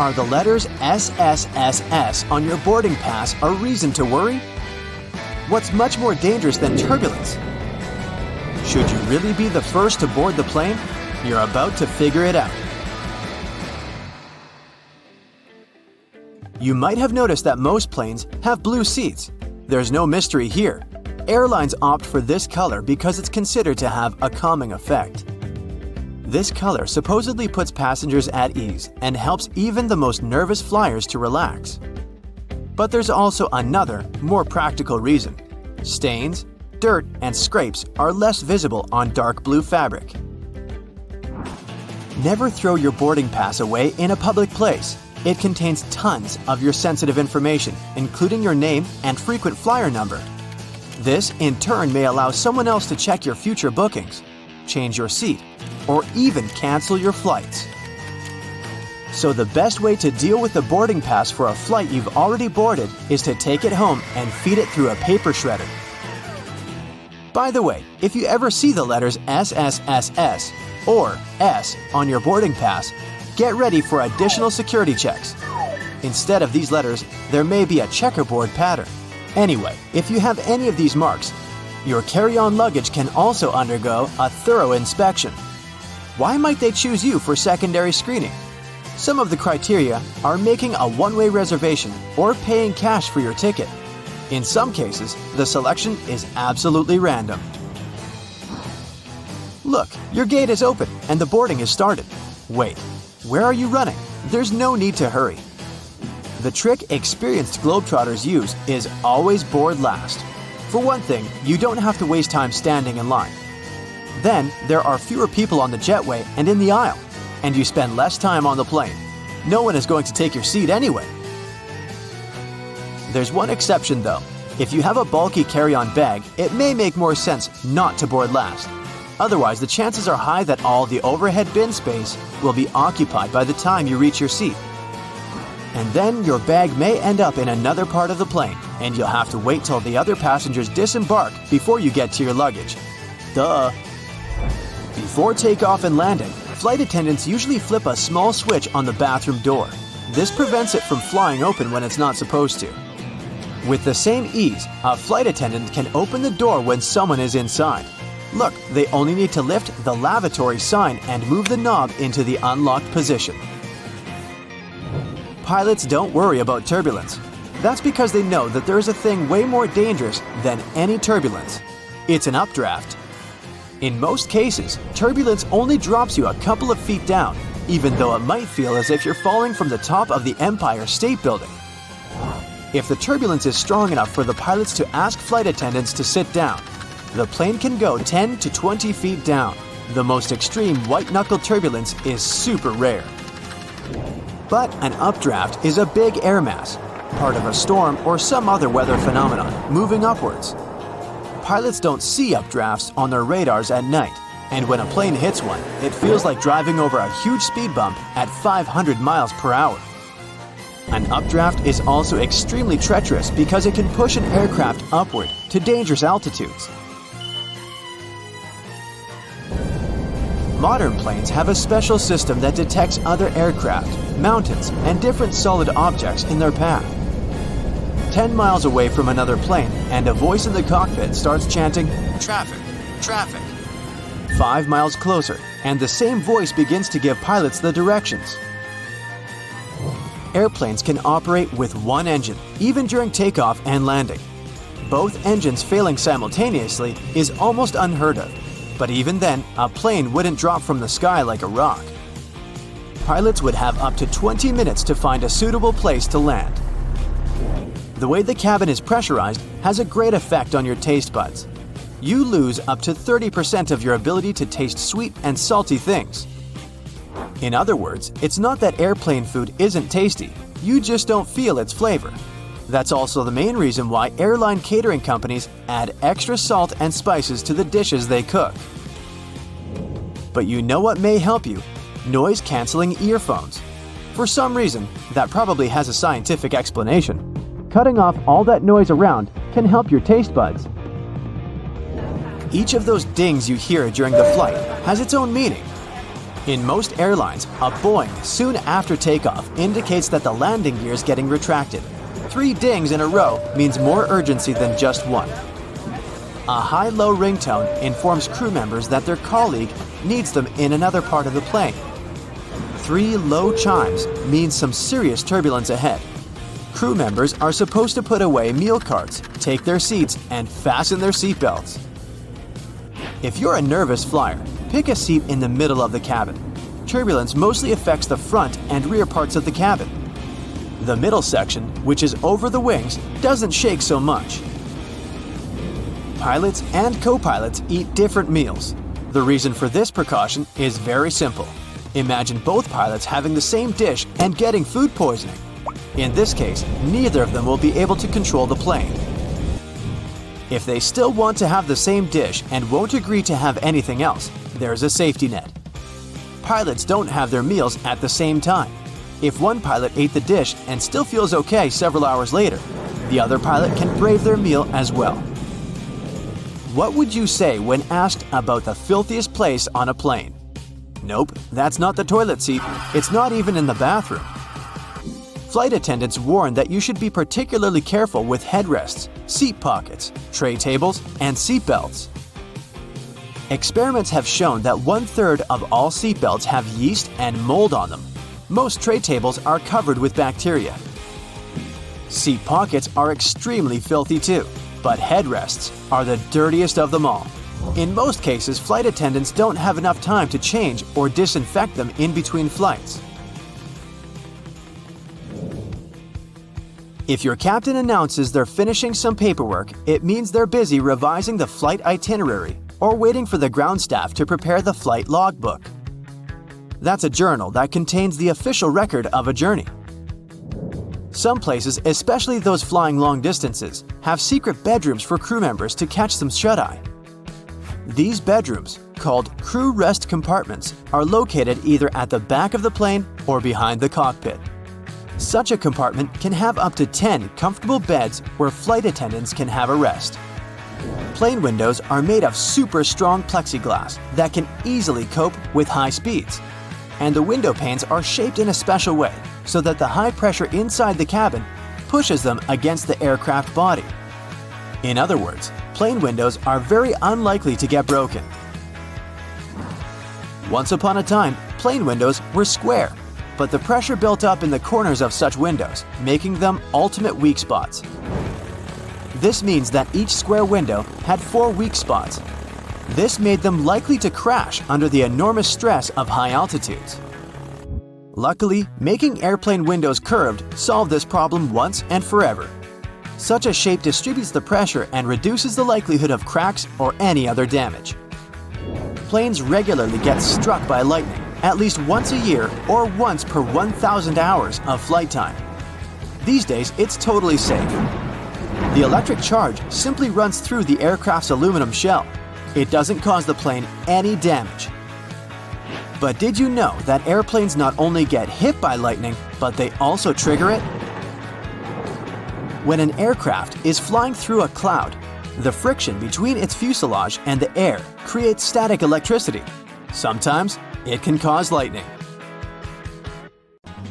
Are the letters SSSS on your boarding pass a reason to worry? What's much more dangerous than turbulence? Should you really be the first to board the plane? You're about to figure it out. You might have noticed that most planes have blue seats. There's no mystery here. Airlines opt for this color because it's considered to have a calming effect. This color supposedly puts passengers at ease and helps even the most nervous flyers to relax. But there's also another, more practical reason. Stains, dirt, and scrapes are less visible on dark blue fabric. Never throw your boarding pass away in a public place. It contains tons of your sensitive information, including your name and frequent flyer number. This, in turn, may allow someone else to check your future bookings, change your seat, or even cancel your flights. So the best way to deal with the boarding pass for a flight you've already boarded is to take it home and feed it through a paper shredder. By the way, if you ever see the letters SSSS or S on your boarding pass, get ready for additional security checks. Instead of these letters, there may be a checkerboard pattern. Anyway, if you have any of these marks, your carry-on luggage can also undergo a thorough inspection. Why might they choose you for secondary screening? Some of the criteria are making a one-way reservation or paying cash for your ticket. In some cases, the selection is absolutely random. Look, your gate is open and the boarding has started. Wait, where are you running? There's no need to hurry. The trick experienced Globetrotters use is always board last. For one thing, you don't have to waste time standing in line. Then, there are fewer people on the jetway and in the aisle, and you spend less time on the plane. No one is going to take your seat anyway. There's one exception though. If you have a bulky carry-on bag, it may make more sense not to board last. Otherwise, the chances are high that all the overhead bin space will be occupied by the time you reach your seat. And then your bag may end up in another part of the plane, and you'll have to wait till the other passengers disembark before you get to your luggage. Duh! Before takeoff and landing, flight attendants usually flip a small switch on the bathroom door. This prevents it from flying open when it's not supposed to. With the same ease, a flight attendant can open the door when someone is inside. Look, they only need to lift the lavatory sign and move the knob into the unlocked position. Pilots don't worry about turbulence. That's because they know that there is a thing way more dangerous than any turbulence. It's an updraft. In most cases, turbulence only drops you a couple of feet down, even though it might feel as if you're falling from the top of the Empire State Building. If the turbulence is strong enough for the pilots to ask flight attendants to sit down, the plane can go 10 to 20 feet down. The most extreme white-knuckle turbulence is super rare. But an updraft is a big air mass, part of a storm or some other weather phenomenon, moving upwards. Pilots don't see updrafts on their radars at night, and when a plane hits one, it feels like driving over a huge speed bump at 500 miles per hour. An updraft is also extremely treacherous because it can push an aircraft upward to dangerous altitudes. Modern planes have a special system that detects other aircraft, mountains, and different solid objects in their path. 10 miles away from another plane, and a voice in the cockpit starts chanting, "Traffic, traffic." 5 miles closer, and the same voice begins to give pilots the directions. Airplanes can operate with one engine, even during takeoff and landing. Both engines failing simultaneously is almost unheard of, but even then, a plane wouldn't drop from the sky like a rock. Pilots would have up to 20 minutes to find a suitable place to land. The way the cabin is pressurized has a great effect on your taste buds. You lose up to 30% of your ability to taste sweet and salty things. In other words, it's not that airplane food isn't tasty, you just don't feel its flavor. That's also the main reason why airline catering companies add extra salt and spices to the dishes they cook. But you know what may help you? Noise-canceling earphones. For some reason, that probably has a scientific explanation. Cutting off all that noise around can help your taste buds. Each of those dings you hear during the flight has its own meaning. In most airlines, a boing soon after takeoff indicates that the landing gear is getting retracted. 3 dings in a row means more urgency than just one. A high-low ringtone informs crew members that their colleague needs them in another part of the plane. 3 low chimes means some serious turbulence ahead. Crew members are supposed to put away meal carts, take their seats, and fasten their seatbelts. If you're a nervous flyer, pick a seat in the middle of the cabin. Turbulence mostly affects the front and rear parts of the cabin. The middle section, which is over the wings, doesn't shake so much. Pilots and co-pilots eat different meals. The reason for this precaution is very simple. Imagine both pilots having the same dish and getting food poisoning. In this case, neither of them will be able to control the plane. If they still want to have the same dish and won't agree to have anything else, there's a safety net. Pilots don't have their meals at the same time. If one pilot ate the dish and still feels okay several hours later, the other pilot can brave their meal as well. What would you say when asked about the filthiest place on a plane? Nope, that's not the toilet seat. It's not even in the bathroom. Flight attendants warn that you should be particularly careful with headrests, seat pockets, tray tables, and seat belts. Experiments have shown that 1/3 of all seat belts have yeast and mold on them. Most tray tables are covered with bacteria. Seat pockets are extremely filthy too, but headrests are the dirtiest of them all. In most cases, flight attendants don't have enough time to change or disinfect them in between flights. If your captain announces they're finishing some paperwork, it means they're busy revising the flight itinerary or waiting for the ground staff to prepare the flight logbook. That's a journal that contains the official record of a journey. Some places, especially those flying long distances, have secret bedrooms for crew members to catch some shut-eye. These bedrooms, called crew rest compartments, are located either at the back of the plane or behind the cockpit. Such a compartment can have up to 10 comfortable beds where flight attendants can have a rest. Plane windows are made of super strong plexiglass that can easily cope with high speeds. And the window panes are shaped in a special way so that the high pressure inside the cabin pushes them against the aircraft body. In other words, plane windows are very unlikely to get broken. Once upon a time, plane windows were square, but the pressure built up in the corners of such windows, making them ultimate weak spots. This means that each square window had 4 weak spots. This made them likely to crash under the enormous stress of high altitudes. Luckily, making airplane windows curved solved this problem once and forever. Such a shape distributes the pressure and reduces the likelihood of cracks or any other damage. Planes regularly get struck by lightning, at least once a year or once per 1,000 hours of flight time. These days, it's totally safe. The electric charge simply runs through the aircraft's aluminum shell. It doesn't cause the plane any damage. But did you know that airplanes not only get hit by lightning, but they also trigger it? When an aircraft is flying through a cloud, the friction between its fuselage and the air creates static electricity. Sometimes it can cause lightning.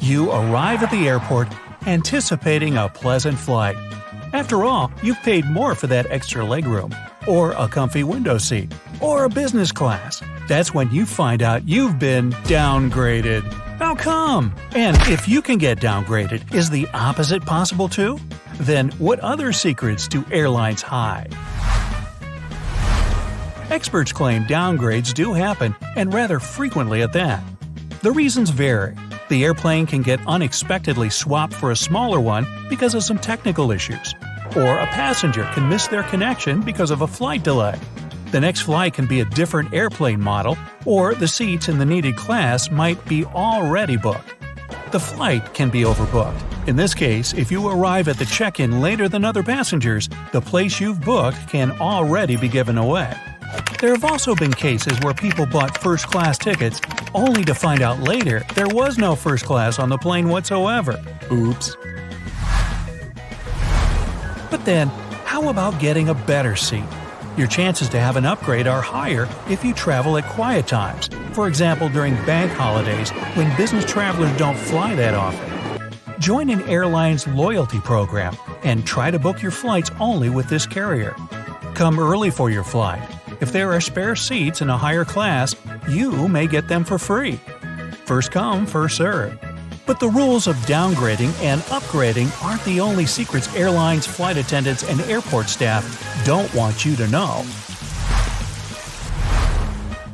You arrive at the airport anticipating a pleasant flight. After all, you've paid more for that extra legroom, or a comfy window seat, or a business class. That's when you find out you've been downgraded. How come? And if you can get downgraded, is the opposite possible too? Then what other secrets do airlines hide? Experts claim downgrades do happen, and rather frequently at that. The reasons vary. The airplane can get unexpectedly swapped for a smaller one because of some technical issues. Or a passenger can miss their connection because of a flight delay. The next flight can be a different airplane model, or the seats in the needed class might be already booked. The flight can be overbooked. In this case, if you arrive at the check-in later than other passengers, the place you've booked can already be given away. There have also been cases where people bought first-class tickets only to find out later there was no first class on the plane whatsoever. Oops. But then, how about getting a better seat? Your chances to have an upgrade are higher if you travel at quiet times, for example during bank holidays when business travelers don't fly that often. Join an airline's loyalty program and try to book your flights only with this carrier. Come early for your flight. If there are spare seats in a higher class, you may get them for free. First come, first serve. But the rules of downgrading and upgrading aren't the only secrets airlines, flight attendants, and airport staff don't want you to know.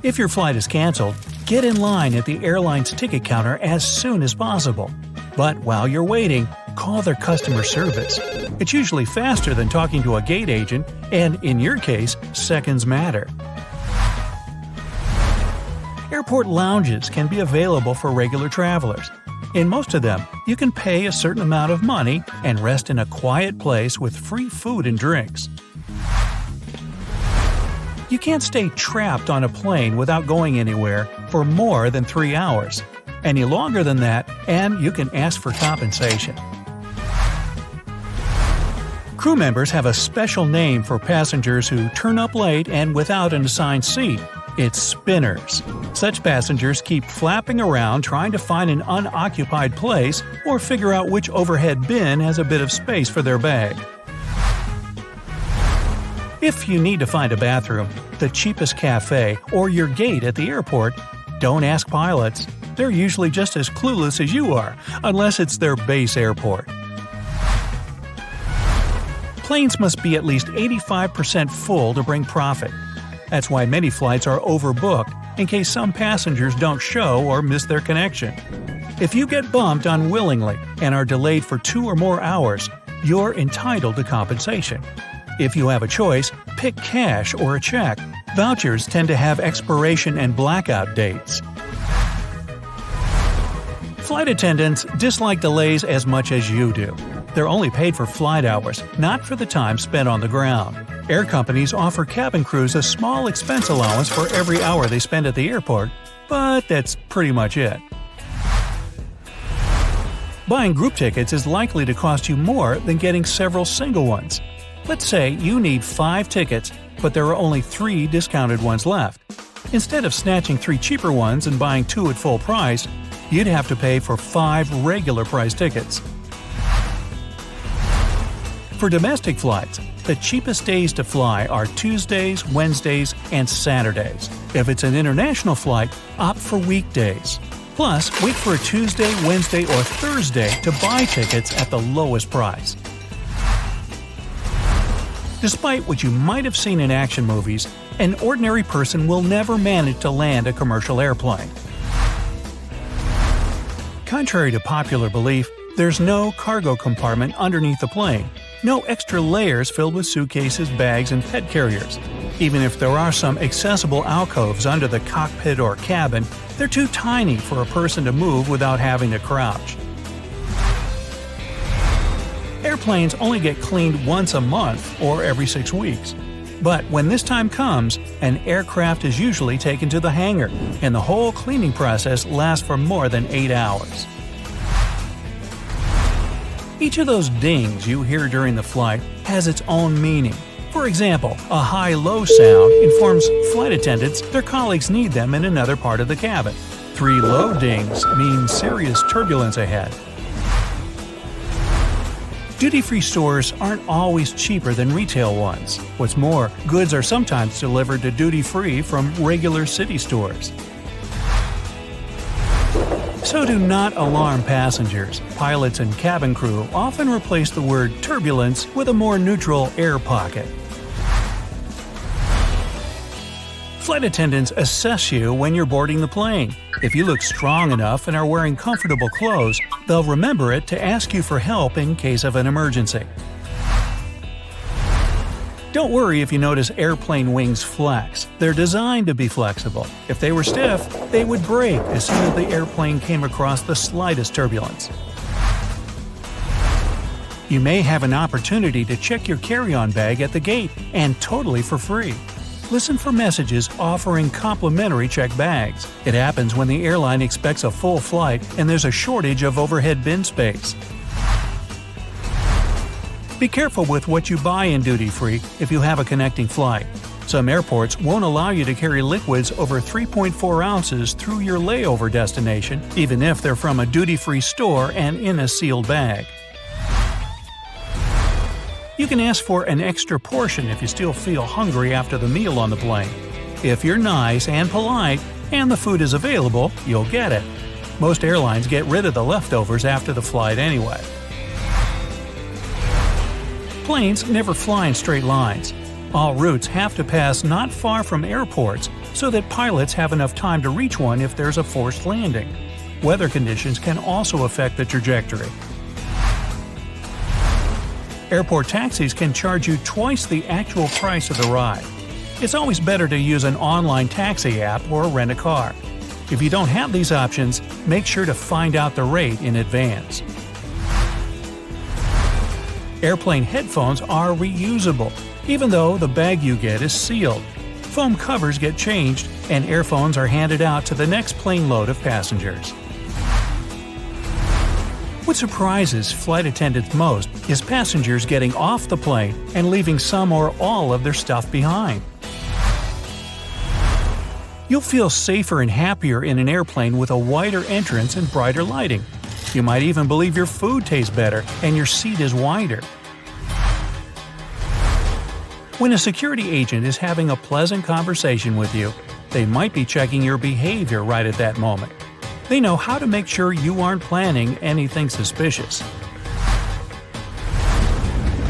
If your flight is canceled, get in line at the airline's ticket counter as soon as possible. But while you're waiting, call their customer service. It's usually faster than talking to a gate agent, and in your case, seconds matter. Airport lounges can be available for regular travelers. In most of them, you can pay a certain amount of money and rest in a quiet place with free food and drinks. You can't stay trapped on a plane without going anywhere for more than 3 hours. Any longer than that, and you can ask for compensation. Crew members have a special name for passengers who turn up late and without an assigned seat. It's spinners. Such passengers keep flapping around trying to find an unoccupied place or figure out which overhead bin has a bit of space for their bag. If you need to find a bathroom, the cheapest cafe, or your gate at the airport, don't ask pilots. They're usually just as clueless as you are, unless it's their base airport. Planes must be at least 85% full to bring profit. That's why many flights are overbooked in case some passengers don't show or miss their connection. If you get bumped unwillingly and are delayed for 2 or more hours, you're entitled to compensation. If you have a choice, pick cash or a check. Vouchers tend to have expiration and blackout dates. Flight attendants dislike delays as much as you do. They're only paid for flight hours, not for the time spent on the ground. Air companies offer cabin crews a small expense allowance for every hour they spend at the airport, but that's pretty much it. Buying group tickets is likely to cost you more than getting several single ones. Let's say you need 5 tickets, but there are only 3 discounted ones left. Instead of snatching 3 cheaper ones and buying 2 at full price, you'd have to pay for 5 regular price tickets. For domestic flights, the cheapest days to fly are Tuesdays, Wednesdays, and Saturdays. If it's an international flight, opt for weekdays. Plus, wait for a Tuesday, Wednesday, or Thursday to buy tickets at the lowest price. Despite what you might have seen in action movies, an ordinary person will never manage to land a commercial airplane. Contrary to popular belief, there's no cargo compartment underneath the plane, no extra layers filled with suitcases, bags, and pet carriers. Even if there are some accessible alcoves under the cockpit or cabin, they're too tiny for a person to move without having to crouch. Airplanes only get cleaned once a month or every 6 weeks. But when this time comes, an aircraft is usually taken to the hangar, and the whole cleaning process lasts for more than 8 hours. Each of those dings you hear during the flight has its own meaning. For example, a high-low sound informs flight attendants their colleagues need them in another part of the cabin. 3 low dings mean serious turbulence ahead. Duty-free stores aren't always cheaper than retail ones. What's more, goods are sometimes delivered to duty-free from regular city stores. So do not alarm passengers. Pilots and cabin crew often replace the word turbulence with a more neutral air pocket. Flight attendants assess you when you're boarding the plane. If you look strong enough and are wearing comfortable clothes, they'll remember it to ask you for help in case of an emergency. Don't worry if you notice airplane wings flex. They're designed to be flexible. If they were stiff, they would break as soon as the airplane came across the slightest turbulence. You may have an opportunity to check your carry-on bag at the gate, and totally for free. Listen for messages offering complimentary checked bags. It happens when the airline expects a full flight and there's a shortage of overhead bin space. Be careful with what you buy in duty-free if you have a connecting flight. Some airports won't allow you to carry liquids over 3.4 ounces through your layover destination, even if they're from a duty-free store and in a sealed bag. You can ask for an extra portion if you still feel hungry after the meal on the plane. If you're nice and polite, and the food is available, you'll get it. Most airlines get rid of the leftovers after the flight anyway. Planes never fly in straight lines. All routes have to pass not far from airports so that pilots have enough time to reach one if there's a forced landing. Weather conditions can also affect the trajectory. Airport taxis can charge you twice the actual price of the ride. It's always better to use an online taxi app or rent a car. If you don't have these options, make sure to find out the rate in advance. Airplane headphones are reusable, even though the bag you get is sealed. Foam covers get changed, and earphones are handed out to the next plane load of passengers. What surprises flight attendants most is passengers getting off the plane and leaving some or all of their stuff behind. You'll feel safer and happier in an airplane with a wider entrance and brighter lighting. You might even believe your food tastes better and your seat is wider. When a security agent is having a pleasant conversation with you, they might be checking your behavior right at that moment. They know how to make sure you aren't planning anything suspicious.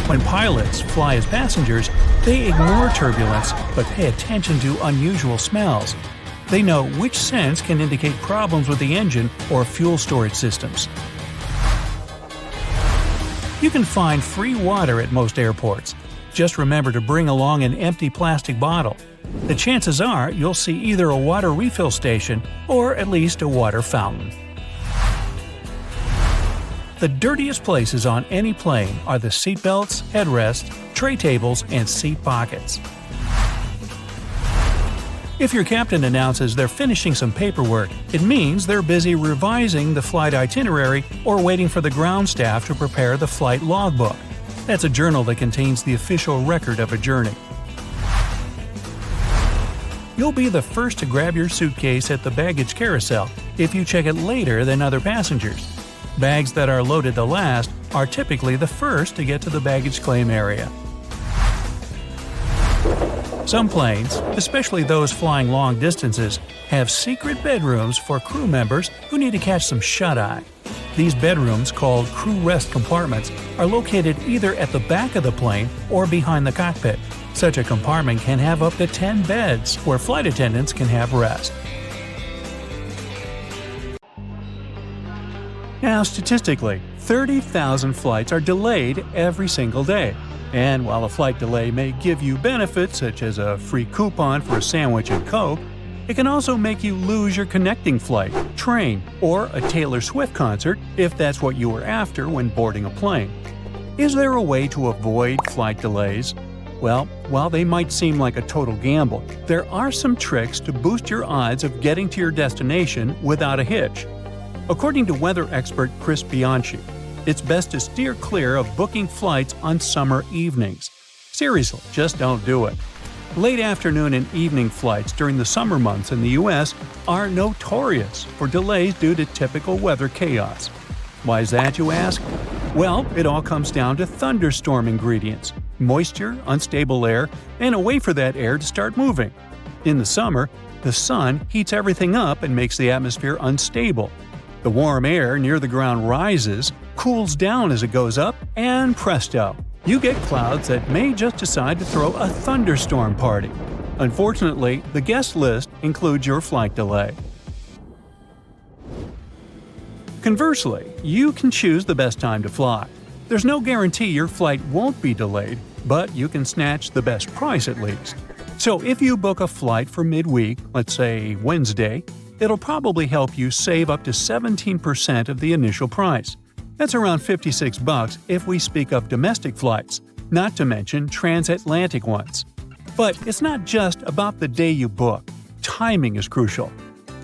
When pilots fly as passengers, they ignore turbulence but pay attention to unusual smells. They know which scents can indicate problems with the engine or fuel storage systems. You can find free water at most airports. Just remember to bring along an empty plastic bottle. The chances are you'll see either a water refill station or at least a water fountain. The dirtiest places on any plane are the seatbelts, headrests, tray tables, and seat pockets. If your captain announces they're finishing some paperwork, it means they're busy revising the flight itinerary or waiting for the ground staff to prepare the flight logbook. That's a journal that contains the official record of a journey. You'll be the first to grab your suitcase at the baggage carousel if you check it later than other passengers. Bags that are loaded the last are typically the first to get to the baggage claim area. Some planes, especially those flying long distances, have secret bedrooms for crew members who need to catch some shut-eye. These bedrooms, called crew rest compartments, are located either at the back of the plane or behind the cockpit. Such a compartment can have up to 10 beds where flight attendants can have rest. Now, statistically, 30,000 flights are delayed every single day. And while a flight delay may give you benefits such as a free coupon for a sandwich and Coke, it can also make you lose your connecting flight, train, or a Taylor Swift concert if that's what you were after when boarding a plane. Is there a way to avoid flight delays? Well, while they might seem like a total gamble, there are some tricks to boost your odds of getting to your destination without a hitch. According to weather expert Chris Bianchi, it's best to steer clear of booking flights on summer evenings. Seriously, just don't do it. Late afternoon and evening flights during the summer months in the U.S. are notorious for delays due to typical weather chaos. Why is that, you ask? Well, it all comes down to thunderstorm ingredients: moisture, unstable air, and a way for that air to start moving. In the summer, the sun heats everything up and makes the atmosphere unstable. The warm air near the ground rises, cools down as it goes up, and presto! You get clouds that may just decide to throw a thunderstorm party. Unfortunately, the guest list includes your flight delay. Conversely, you can choose the best time to fly. There's no guarantee your flight won't be delayed, but you can snatch the best price at least. So if you book a flight for midweek, let's say Wednesday, it'll probably help you save up to 17% of the initial price. That's around $56 if we speak of domestic flights, not to mention transatlantic ones. But it's not just about the day you book. Timing is crucial.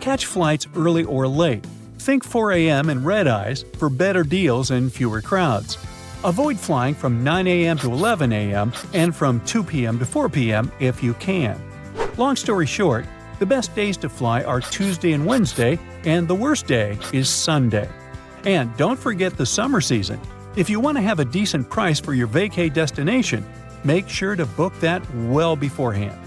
Catch flights early or late. Think 4 a.m. and red-eyes for better deals and fewer crowds. Avoid flying from 9 a.m. to 11 a.m. and from 2 p.m. to 4 p.m. if you can. Long story short, the best days to fly are Tuesday and Wednesday, and the worst day is Sunday. And don't forget the summer season. If you want to have a decent price for your vacay destination, make sure to book that well beforehand.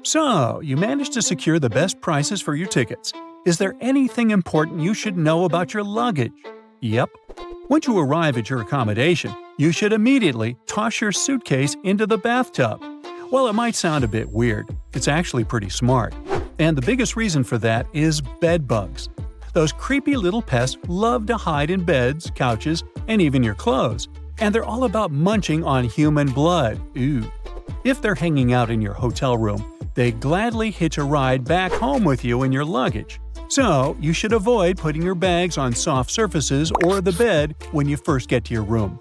So, you managed to secure the best prices for your tickets. Is there anything important you should know about your luggage? Yep. Once you arrive at your accommodation, you should immediately toss your suitcase into the bathtub. While it might sound a bit weird, it's actually pretty smart. And the biggest reason for that is bed bugs. Those creepy little pests love to hide in beds, couches, and even your clothes. And they're all about munching on human blood. Ooh. If they're hanging out in your hotel room, they gladly hitch a ride back home with you in your luggage. So, you should avoid putting your bags on soft surfaces or the bed when you first get to your room.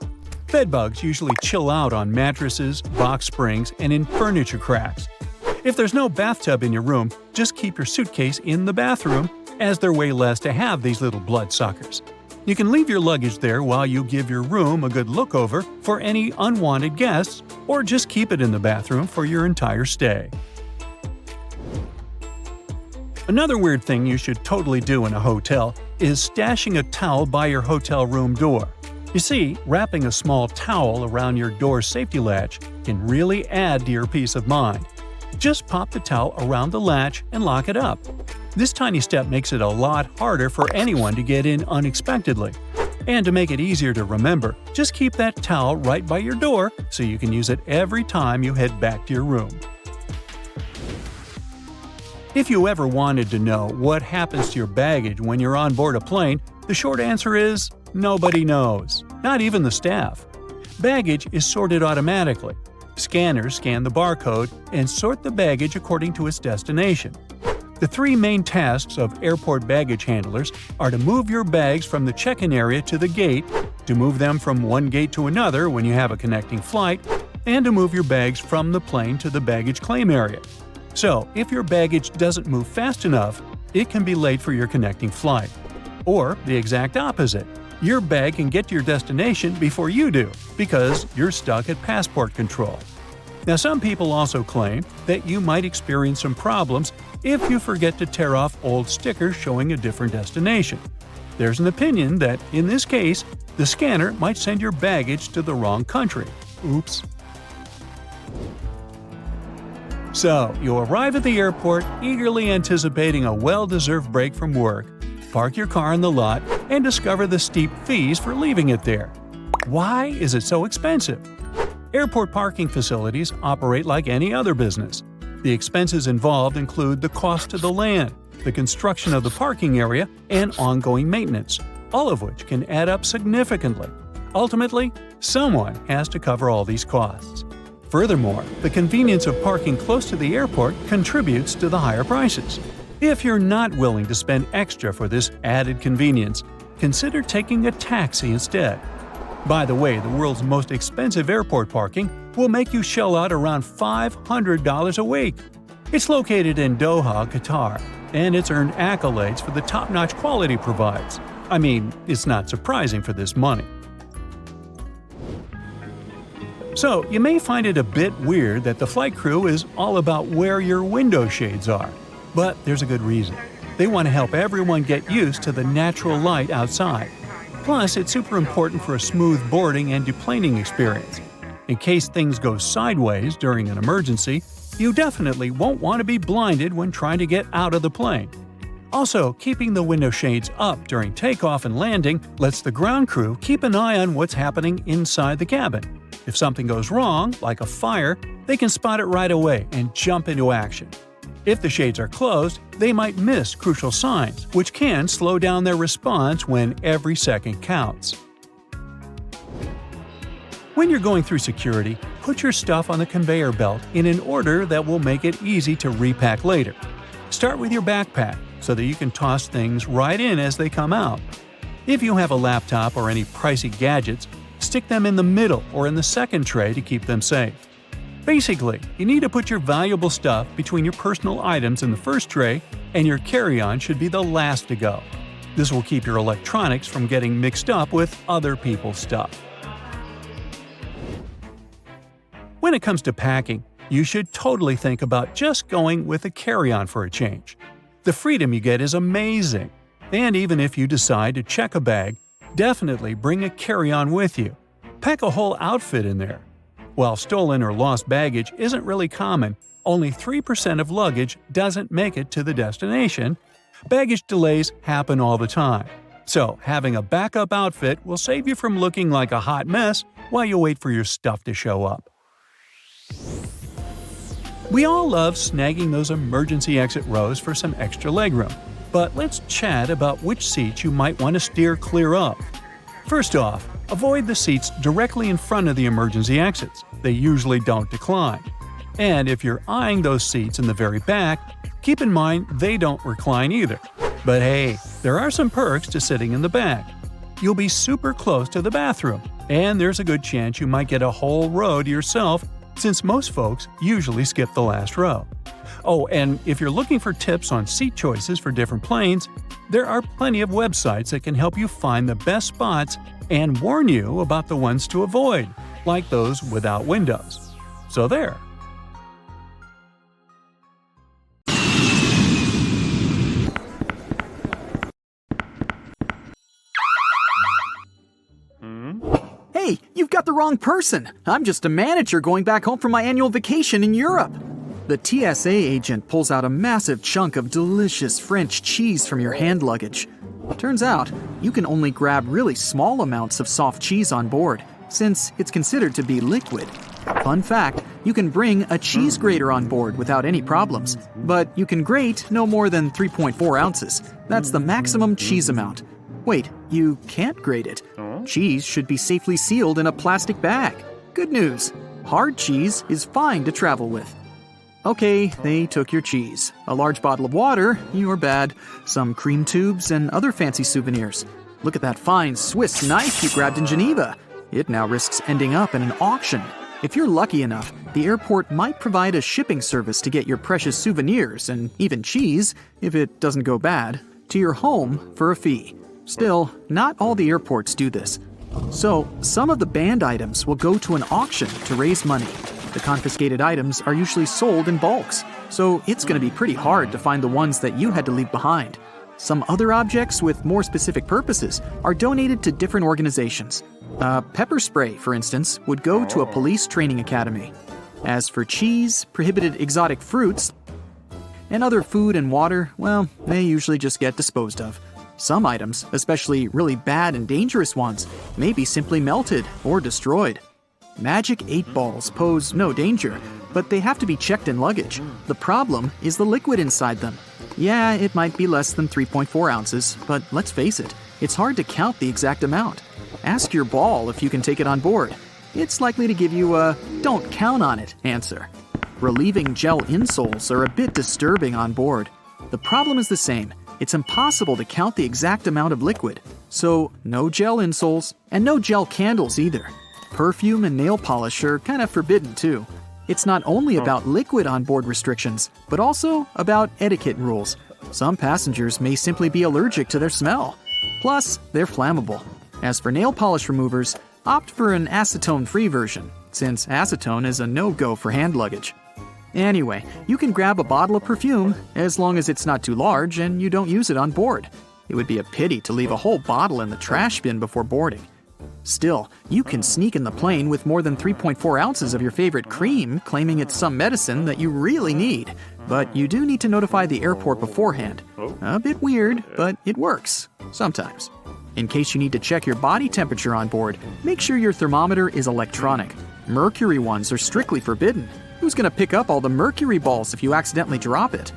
Bedbugs usually chill out on mattresses, box springs, and in furniture cracks. If there's no bathtub in your room, just keep your suitcase in the bathroom, as they're way less to have these little bloodsuckers. You can leave your luggage there while you give your room a good look over for any unwanted guests, or just keep it in the bathroom for your entire stay. Another weird thing you should totally do in a hotel is stashing a towel by your hotel room door. You see, wrapping a small towel around your door safety latch can really add to your peace of mind. Just pop the towel around the latch and lock it up. This tiny step makes it a lot harder for anyone to get in unexpectedly. And to make it easier to remember, just keep that towel right by your door so you can use it every time you head back to your room. If you ever wanted to know what happens to your baggage when you're on board a plane, the short answer is nobody knows, not even the staff. Baggage is sorted automatically. Scanners scan the barcode and sort the baggage according to its destination. The three main tasks of airport baggage handlers are to move your bags from the check-in area to the gate, to move them from one gate to another when you have a connecting flight, and to move your bags from the plane to the baggage claim area. So, if your baggage doesn't move fast enough, it can be late for your connecting flight. Or the exact opposite. Your bag can get to your destination before you do, because you're stuck at passport control. Now, some people also claim that you might experience some problems if you forget to tear off old stickers showing a different destination. There's an opinion that, in this case, the scanner might send your baggage to the wrong country. Oops. So, you arrive at the airport eagerly anticipating a well-deserved break from work, park your car in the lot, and discover the steep fees for leaving it there. Why is it so expensive? Airport parking facilities operate like any other business. The expenses involved include the cost to the land, the construction of the parking area, and ongoing maintenance, all of which can add up significantly. Ultimately, someone has to cover all these costs. Furthermore, the convenience of parking close to the airport contributes to the higher prices. If you're not willing to spend extra for this added convenience, consider taking a taxi instead. By the way, the world's most expensive airport parking will make you shell out around $500 a week. It's located in Doha, Qatar, and it's earned accolades for the top-notch quality it provides. I mean, it's not surprising for this money. So, you may find it a bit weird that the flight crew is all about where your window shades are. But there's a good reason. They want to help everyone get used to the natural light outside. Plus, it's super important for a smooth boarding and deplaning experience. In case things go sideways during an emergency, you definitely won't want to be blinded when trying to get out of the plane. Also, keeping the window shades up during takeoff and landing lets the ground crew keep an eye on what's happening inside the cabin. If something goes wrong, like a fire, they can spot it right away and jump into action. If the shades are closed, they might miss crucial signs, which can slow down their response when every second counts. When you're going through security, put your stuff on the conveyor belt in an order that will make it easy to repack later. Start with your backpack so that you can toss things right in as they come out. If you have a laptop or any pricey gadgets, stick them in the middle or in the second tray to keep them safe. Basically, you need to put your valuable stuff between your personal items in the first tray, and your carry-on should be the last to go. This will keep your electronics from getting mixed up with other people's stuff. When it comes to packing, you should totally think about just going with a carry-on for a change. The freedom you get is amazing. And even if you decide to check a bag, definitely bring a carry-on with you. Pack a whole outfit in there. While stolen or lost baggage isn't really common, only 3% of luggage doesn't make it to the destination. Baggage delays happen all the time. So, having a backup outfit will save you from looking like a hot mess while you wait for your stuff to show up. We all love snagging those emergency exit rows for some extra legroom, but let's chat about which seats you might want to steer clear of. First off, avoid the seats directly in front of the emergency exits. They usually don't decline. And if you're eyeing those seats in the very back, keep in mind they don't recline either. But hey, there are some perks to sitting in the back. You'll be super close to the bathroom, and there's a good chance you might get a whole row to yourself since most folks usually skip the last row. Oh, and if you're looking for tips on seat choices for different planes, there are plenty of websites that can help you find the best spots and warn you about the ones to avoid, like those without windows. So there. Hey, you've got the wrong person. I'm just a manager going back home from my annual vacation in Europe. The TSA agent pulls out a massive chunk of delicious French cheese from your hand luggage. Turns out, you can only grab really small amounts of soft cheese on board, since it's considered to be liquid. Fun fact, you can bring a cheese grater on board without any problems, but you can grate no more than 3.4 ounces. That's the maximum cheese amount. Wait, you can't grate it. Cheese should be safely sealed in a plastic bag. Good news. Hard cheese is fine to travel with. Okay, they took your cheese. A large bottle of water, you're bad. Some cream tubes and other fancy souvenirs. Look at that fine Swiss knife you grabbed in Geneva. It now risks ending up in an auction. If you're lucky enough, the airport might provide a shipping service to get your precious souvenirs and even cheese, if it doesn't go bad, to your home for a fee. Still, not all the airports do this. So, some of the banned items will go to an auction to raise money. The confiscated items are usually sold in bulks, so it's going to be pretty hard to find the ones that you had to leave behind. Some other objects with more specific purposes are donated to different organizations. Pepper spray, for instance, would go to a police training academy. As for cheese, prohibited exotic fruits, and other food and water, well, they usually just get disposed of. Some items, especially really bad and dangerous ones, may be simply melted or destroyed. Magic 8 balls pose no danger, but they have to be checked in luggage. The problem is the liquid inside them. Yeah, it might be less than 3.4 ounces, but let's face it, it's hard to count the exact amount. Ask your ball if you can take it on board. It's likely to give you a "don't count on it" answer. Relieving gel insoles are a bit disturbing on board. The problem is the same. It's impossible to count the exact amount of liquid. So, no gel insoles, and no gel candles either. Perfume and nail polish are kind of forbidden too. It's not only about liquid on-board restrictions, but also about etiquette rules. Some passengers may simply be allergic to their smell. Plus, they're flammable. As for nail polish removers, opt for an acetone-free version, since acetone is a no-go for hand luggage. Anyway, you can grab a bottle of perfume as long as it's not too large and you don't use it on board. It would be a pity to leave a whole bottle in the trash bin before boarding. Still, you can sneak in the plane with more than 3.4 ounces of your favorite cream, claiming it's some medicine that you really need. But you do need to notify the airport beforehand. A bit weird, but it works. Sometimes. In case you need to check your body temperature on board, make sure your thermometer is electronic. Mercury ones are strictly forbidden. Who's going to pick up all the mercury balls if you accidentally drop it?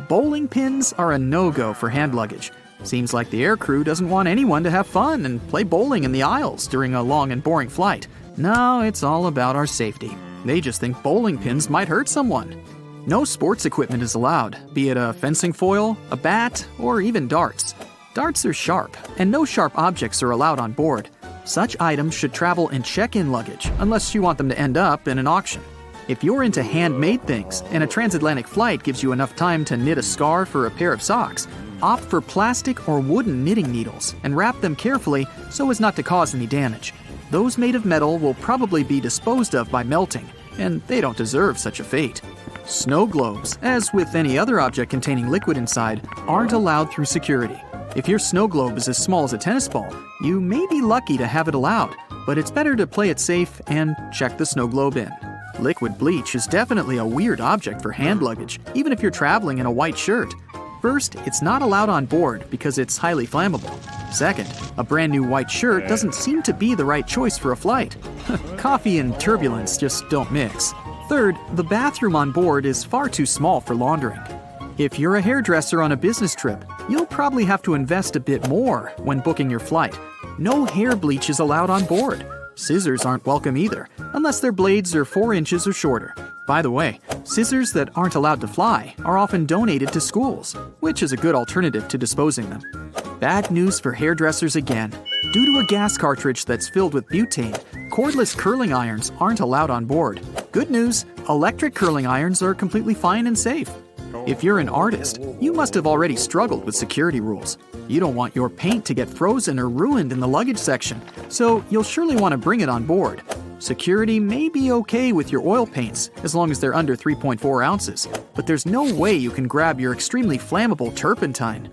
Bowling pins are a no-go for hand luggage. Seems like the aircrew doesn't want anyone to have fun and play bowling in the aisles during a long and boring flight. No, it's all about our safety. They just think bowling pins might hurt someone. No sports equipment is allowed, be it a fencing foil, a bat, or even darts. Darts are sharp, and no sharp objects are allowed on board. Such items should travel in check-in luggage, unless you want them to end up in an auction. If you're into handmade things, and a transatlantic flight gives you enough time to knit a scarf or a pair of socks, opt for plastic or wooden knitting needles and wrap them carefully so as not to cause any damage. Those made of metal will probably be disposed of by melting, and they don't deserve such a fate. Snow globes, as with any other object containing liquid inside, aren't allowed through security. If your snow globe is as small as a tennis ball, you may be lucky to have it allowed, but it's better to play it safe and check the snow globe in. Liquid bleach is definitely a weird object for hand luggage, even if you're traveling in a white shirt. First, it's not allowed on board because it's highly flammable. Second, a brand new white shirt doesn't seem to be the right choice for a flight. Coffee and turbulence just don't mix. Third, the bathroom on board is far too small for laundering. If you're a hairdresser on a business trip, you'll probably have to invest a bit more when booking your flight. No hair bleach is allowed on board. Scissors aren't welcome either, unless their blades are 4 inches or shorter. By the way, scissors that aren't allowed to fly are often donated to schools, which is a good alternative to disposing them. Bad news for hairdressers again. Due to a gas cartridge that's filled with butane, cordless curling irons aren't allowed on board. Good news, electric curling irons are completely fine and safe. If you're an artist, you must have already struggled with security rules. You don't want your paint to get frozen or ruined in the luggage section, so you'll surely want to bring it on board. Security may be okay with your oil paints as long as they're under 3.4 ounces, but there's no way you can grab your extremely flammable turpentine.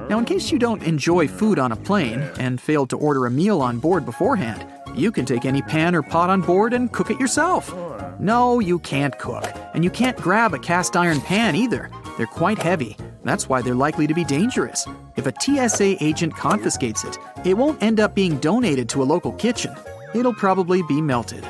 Now, in case you don't enjoy food on a plane and failed to order a meal on board beforehand, you can take any pan or pot on board and cook it yourself. No, you can't cook, and you can't grab a cast iron pan either. They're quite heavy. That's why they're likely to be dangerous. If a TSA agent confiscates it, it won't end up being donated to a local kitchen. It'll probably be melted.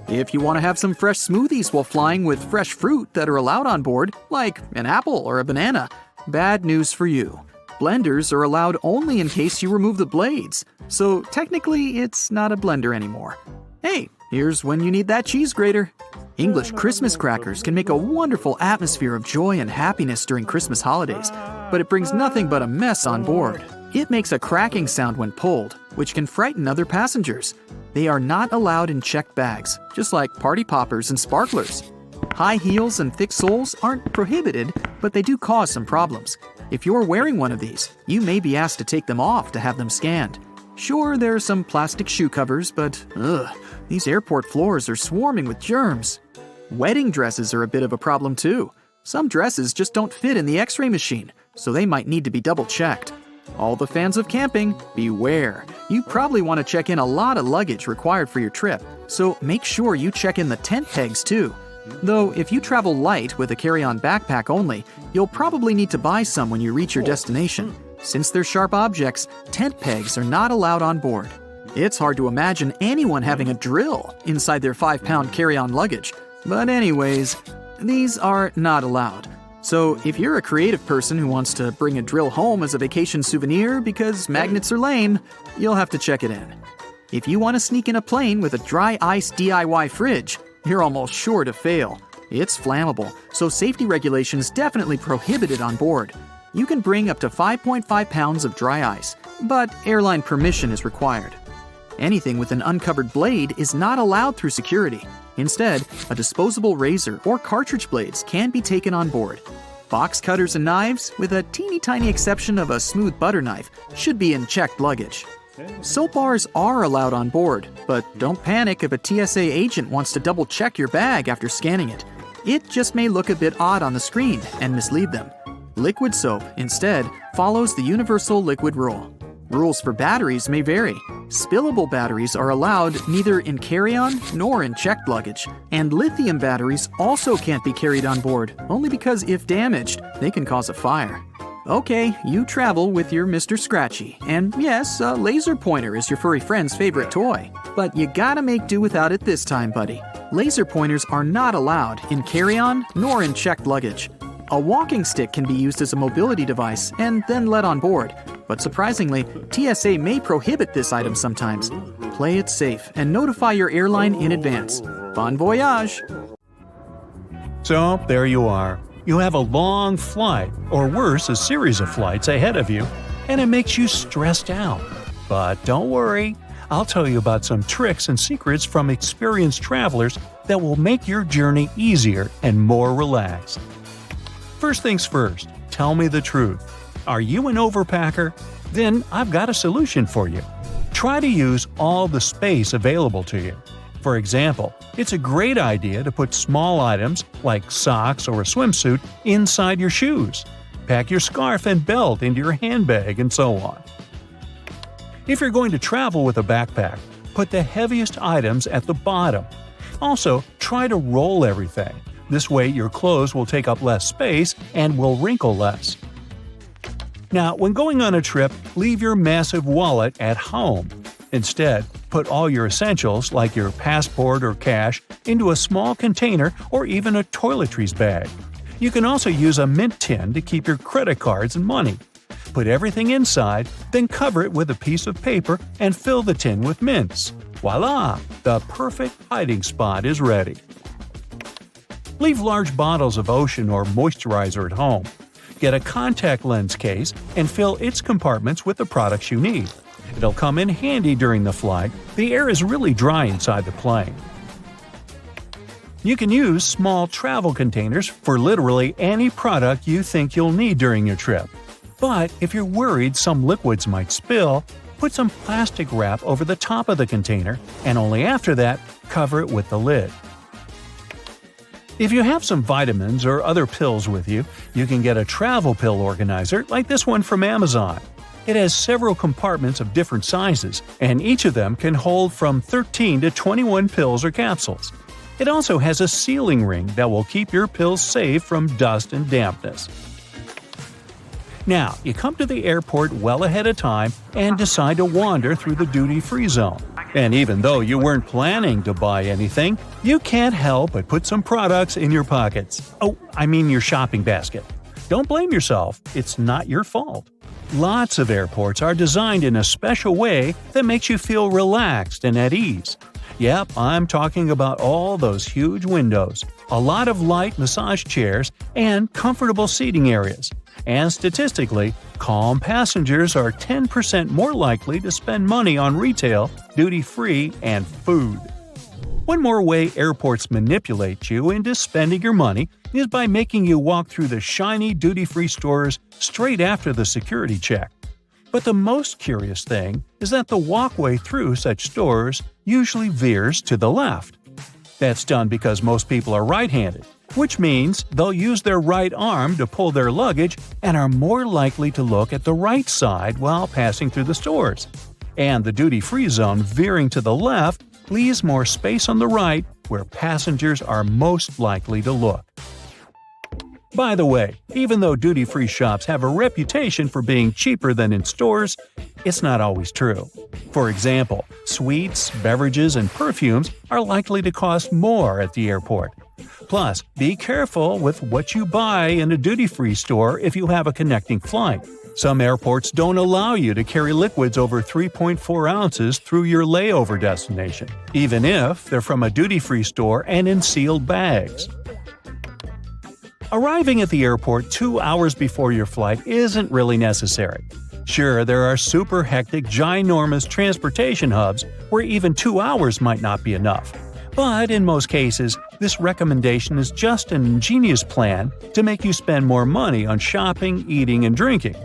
If you want to have some fresh smoothies while flying with fresh fruit that are allowed on board, like an apple or a banana, bad news for you. Blenders are allowed only in case you remove the blades, so technically it's not a blender anymore. Hey, here's when you need that cheese grater. English Christmas crackers can make a wonderful atmosphere of joy and happiness during Christmas holidays, but it brings nothing but a mess on board. It makes a cracking sound when pulled, which can frighten other passengers. They are not allowed in checked bags, just like party poppers and sparklers. High heels and thick soles aren't prohibited, but they do cause some problems. If you're wearing one of these, you may be asked to take them off to have them scanned. Sure, there are some plastic shoe covers, but these airport floors are swarming with germs. Wedding dresses are a bit of a problem too. Some dresses just don't fit in the X-ray machine, so they might need to be double-checked. All the fans of camping, beware. You probably want to check in a lot of luggage required for your trip, so make sure you check in the tent pegs too. Though, if you travel light with a carry-on backpack only, you'll probably need to buy some when you reach your destination. Since they're sharp objects, tent pegs are not allowed on board. It's hard to imagine anyone having a drill inside their 5-pound carry-on luggage. But anyways, these are not allowed. So if you're a creative person who wants to bring a drill home as a vacation souvenir because magnets are lame, you'll have to check it in. If you want to sneak in a plane with a dry ice DIY fridge, you're almost sure to fail. It's flammable, so safety regulations definitely prohibit it on board. You can bring up to 5.5 pounds of dry ice, but airline permission is required. Anything with an uncovered blade is not allowed through security. Instead, a disposable razor or cartridge blades can be taken on board. Box cutters and knives, with a teeny tiny exception of a smooth butter knife, should be in checked luggage. Soap bars are allowed on board, but don't panic if a TSA agent wants to double-check your bag after scanning it. It just may look a bit odd on the screen and mislead them. Liquid soap, instead, follows the universal liquid rule. Rules for batteries may vary. Spillable batteries are allowed neither in carry-on nor in checked luggage, and lithium batteries also can't be carried on board, only because if damaged, they can cause a fire. Okay, you travel with your Mr. Scratchy, and yes, a laser pointer is your furry friend's favorite toy. But you gotta make do without it this time, buddy. Laser pointers are not allowed in carry-on nor in checked luggage. A walking stick can be used as a mobility device and then let on board, but surprisingly, TSA may prohibit this item sometimes. Play it safe and notify your airline in advance. Bon voyage! So, there you are. You have a long flight, or worse, a series of flights ahead of you, and it makes you stressed out. But don't worry, I'll tell you about some tricks and secrets from experienced travelers that will make your journey easier and more relaxed. First things first, tell me the truth. Are you an overpacker? Then I've got a solution for you. Try to use all the space available to you. For example, it's a great idea to put small items like socks or a swimsuit inside your shoes. Pack your scarf and belt into your handbag and so on. If you're going to travel with a backpack, put the heaviest items at the bottom. Also, try to roll everything. This way your clothes will take up less space and will wrinkle less. Now, when going on a trip, leave your massive wallet at home. Instead, put all your essentials like your passport or cash into a small container or even a toiletries bag. You can also use a mint tin to keep your credit cards and money. Put everything inside, then cover it with a piece of paper and fill the tin with mints. Voila! The perfect hiding spot is ready. Leave large bottles of ocean or moisturizer at home. Get a contact lens case and fill its compartments with the products you need. It'll come in handy during the flight. The air is really dry inside the plane. You can use small travel containers for literally any product you think you'll need during your trip. But if you're worried some liquids might spill, put some plastic wrap over the top of the container, and only after that, cover it with the lid. If you have some vitamins or other pills with you, you can get a travel pill organizer like this one from Amazon. It has several compartments of different sizes, and each of them can hold from 13 to 21 pills or capsules. It also has a sealing ring that will keep your pills safe from dust and dampness. Now, you come to the airport well ahead of time and decide to wander through the duty-free zone. And even though you weren't planning to buy anything, you can't help but put some products in your pockets. Oh, I mean your shopping basket. Don't blame yourself, it's not your fault. Lots of airports are designed in a special way that makes you feel relaxed and at ease. Yep, I'm talking about all those huge windows, a lot of light massage chairs, and comfortable seating areas. And statistically, calm passengers are 10% more likely to spend money on retail, duty-free, and food. One more way airports manipulate you into spending your money is by making you walk through the shiny duty-free stores straight after the security check. But the most curious thing is that the walkway through such stores usually veers to the left. That's done because most people are right-handed, which means they'll use their right arm to pull their luggage and are more likely to look at the right side while passing through the stores. And the duty-free zone veering to the left leaves more space on the right where passengers are most likely to look. By the way, even though duty-free shops have a reputation for being cheaper than in stores, it's not always true. For example, sweets, beverages, and perfumes are likely to cost more at the airport. Plus, be careful with what you buy in a duty-free store if you have a connecting flight. Some airports don't allow you to carry liquids over 3.4 ounces through your layover destination, even if they're from a duty-free store and in sealed bags. Arriving at the airport 2 hours before your flight isn't really necessary. Sure, there are super hectic, ginormous transportation hubs where even 2 hours might not be enough. But in most cases, this recommendation is just an ingenious plan to make you spend more money on shopping, eating, and drinking.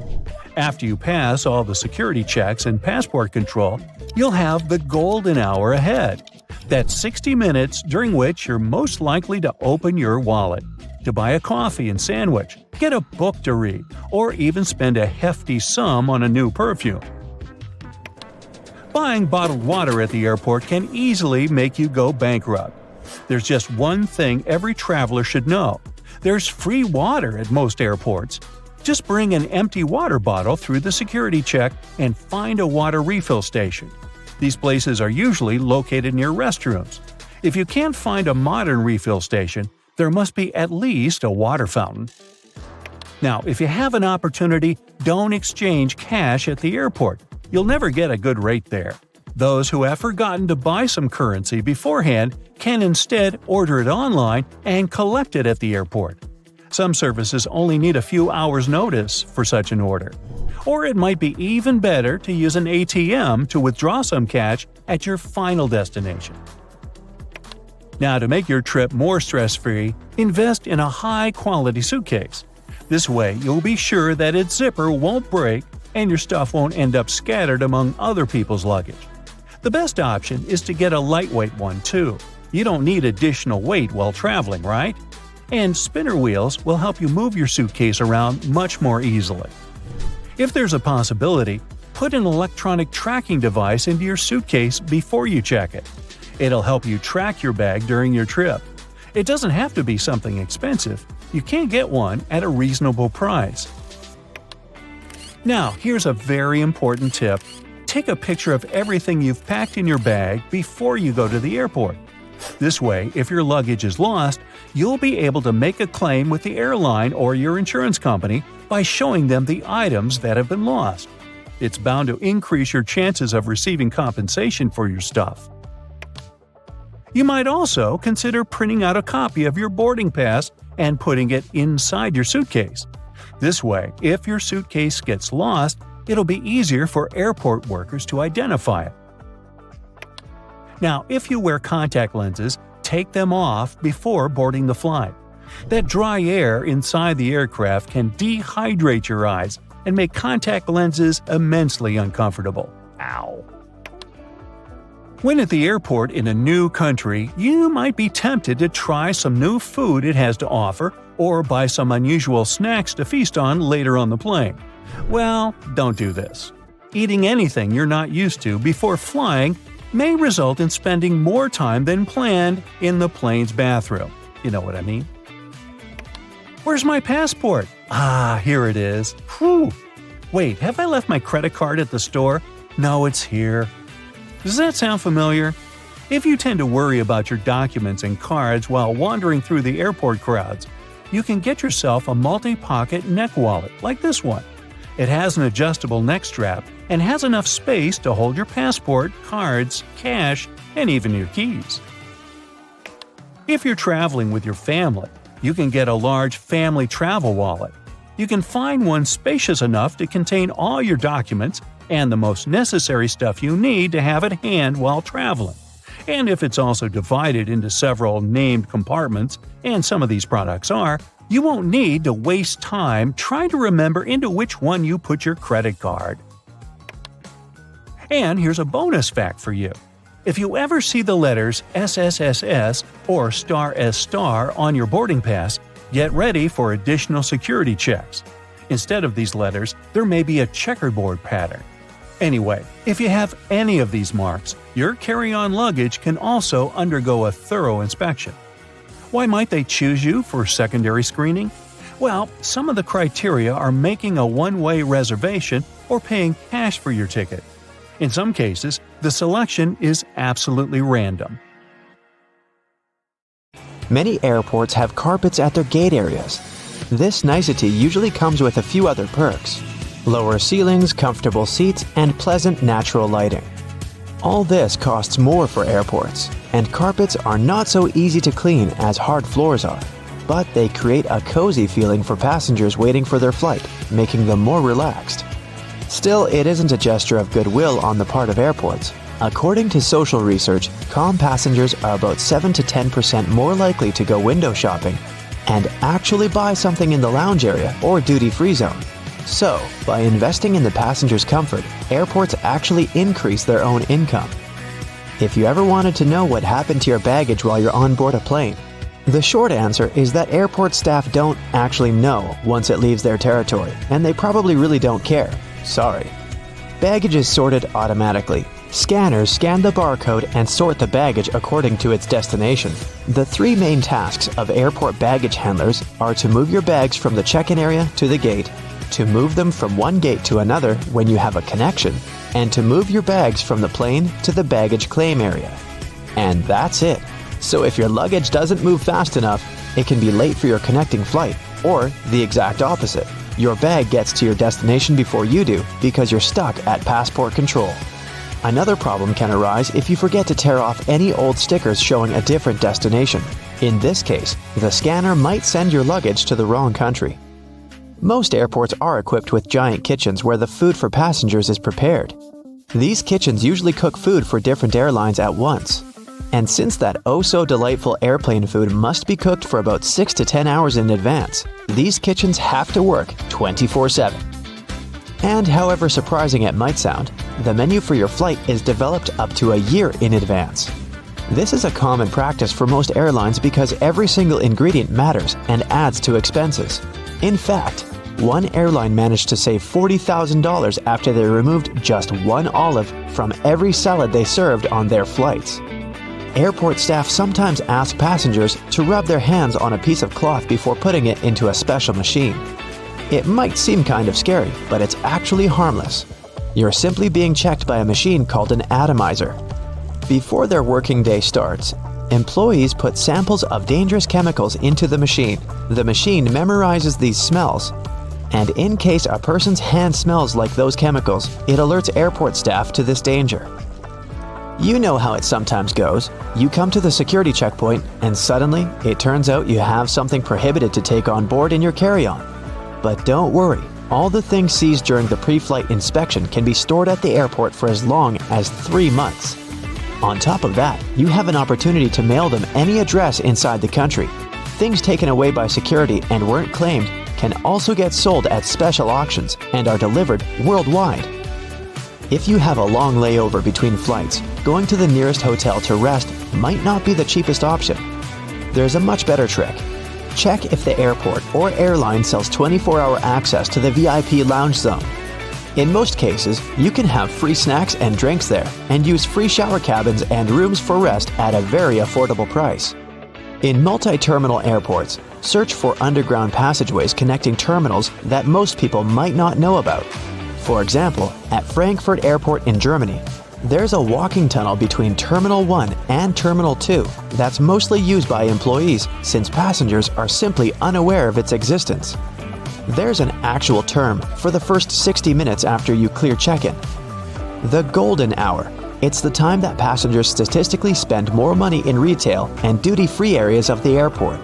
After you pass all the security checks and passport control, you'll have the golden hour ahead. That's 60 minutes during which you're most likely to open your wallet, to buy a coffee and sandwich, get a book to read, or even spend a hefty sum on a new perfume. Buying bottled water at the airport can easily make you go bankrupt. There's just one thing every traveler should know. There's free water at most airports. Just bring an empty water bottle through the security check and find a water refill station. These places are usually located near restrooms. If you can't find a modern refill station, there must be at least a water fountain. Now, if you have an opportunity, don't exchange cash at the airport. You'll never get a good rate there. Those who have forgotten to buy some currency beforehand can instead order it online and collect it at the airport. Some services only need a few hours' notice for such an order. Or it might be even better to use an ATM to withdraw some cash at your final destination. Now, to make your trip more stress-free, invest in a high-quality suitcase. This way, you'll be sure that its zipper won't break and your stuff won't end up scattered among other people's luggage. The best option is to get a lightweight one too. You don't need additional weight while traveling, right? And spinner wheels will help you move your suitcase around much more easily. If there's a possibility, put an electronic tracking device into your suitcase before you check it. It'll help you track your bag during your trip. It doesn't have to be something expensive. You can get one at a reasonable price. Now, here's a very important tip. Take a picture of everything you've packed in your bag before you go to the airport. This way, if your luggage is lost, you'll be able to make a claim with the airline or your insurance company by showing them the items that have been lost. It's bound to increase your chances of receiving compensation for your stuff. You might also consider printing out a copy of your boarding pass and putting it inside your suitcase. This way, if your suitcase gets lost, it'll be easier for airport workers to identify it. Now, if you wear contact lenses, take them off before boarding the flight. That dry air inside the aircraft can dehydrate your eyes and make contact lenses immensely uncomfortable. Ow! When at the airport in a new country, you might be tempted to try some new food it has to offer or buy some unusual snacks to feast on later on the plane. Well, don't do this. Eating anything you're not used to before flying may result in spending more time than planned in the plane's bathroom. You know what I mean? Where's my passport? Ah, here it is. Whew! Wait, have I left my credit card at the store? No, it's here. Does that sound familiar? If you tend to worry about your documents and cards while wandering through the airport crowds, you can get yourself a multi-pocket neck wallet like this one. It has an adjustable neck strap and has enough space to hold your passport, cards, cash, and even your keys. If you're traveling with your family, you can get a large family travel wallet. You can find one spacious enough to contain all your documents and the most necessary stuff you need to have at hand while traveling. And if it's also divided into several named compartments, and some of these products are, you won't need to waste time trying to remember into which one you put your credit card. And here's a bonus fact for you. If you ever see the letters SSSS or *S* on your boarding pass, get ready for additional security checks. Instead of these letters, there may be a checkerboard pattern. Anyway, if you have any of these marks, your carry-on luggage can also undergo a thorough inspection. Why might they choose you for secondary screening? Well, some of the criteria are making a one-way reservation or paying cash for your ticket. In some cases, the selection is absolutely random. Many airports have carpets at their gate areas. This nicety usually comes with a few other perks: lower ceilings, comfortable seats, and pleasant natural lighting. All this costs more for airports, and carpets are not so easy to clean as hard floors are, but they create a cozy feeling for passengers waiting for their flight, making them more relaxed. Still, it isn't a gesture of goodwill on the part of airports. According to social research, calm passengers are about 7 to 10% more likely to go window shopping and actually buy something in the lounge area or duty-free zone. So, by investing in the passenger's comfort, airports actually increase their own income. If you ever wanted to know what happened to your baggage while you're on board a plane, the short answer is that airport staff don't actually know once it leaves their territory, and they probably really don't care. Sorry. Baggage is sorted automatically. Scanners scan the barcode and sort the baggage according to its destination. The three main tasks of airport baggage handlers are to move your bags from the check-in area to the gate, to move them from one gate to another when you have a connection, and to move your bags from the plane to the baggage claim area. And that's it. So if your luggage doesn't move fast enough, it can be late for your connecting flight, or the exact opposite. Your bag gets to your destination before you do because you're stuck at passport control. Another problem can arise if you forget to tear off any old stickers showing a different destination. In this case, the scanner might send your luggage to the wrong country. Most airports are equipped with giant kitchens where the food for passengers is prepared. These kitchens usually cook food for different airlines at once. And since that oh-so-delightful airplane food must be cooked for about 6 to 10 hours in advance, these kitchens have to work 24/7. And however surprising it might sound, the menu for your flight is developed up to a year in advance. This is a common practice for most airlines because every single ingredient matters and adds to expenses. In fact, one airline managed to save $40,000 after they removed just one olive from every salad they served on their flights. Airport staff sometimes ask passengers to rub their hands on a piece of cloth before putting it into a special machine. It might seem kind of scary, but it's actually harmless. You're simply being checked by a machine called an atomizer. Before their working day starts, employees put samples of dangerous chemicals into the machine. The machine memorizes these smells, and in case a person's hand smells like those chemicals, it alerts airport staff to this danger. You know how it sometimes goes. You come to the security checkpoint, and suddenly, it turns out you have something prohibited to take on board in your carry-on. But don't worry, all the things seized during the pre-flight inspection can be stored at the airport for as long as 3 months. On top of that, you have an opportunity to mail them any address inside the country. Things taken away by security and weren't claimed can also get sold at special auctions and are delivered worldwide. If you have a long layover between flights, going to the nearest hotel to rest might not be the cheapest option. There's a much better trick. Check if the airport or airline sells 24-hour access to the VIP lounge zone. In most cases, you can have free snacks and drinks there and use free shower cabins and rooms for rest at a very affordable price. In multi-terminal airports, search for underground passageways connecting terminals that most people might not know about. For example, at Frankfurt Airport in Germany, there's a walking tunnel between Terminal 1 and Terminal 2 that's mostly used by employees since passengers are simply unaware of its existence. There's an actual term for the first 60 minutes after you clear check-in. The golden hour. It's the time that passengers statistically spend more money in retail and duty-free areas of the airport.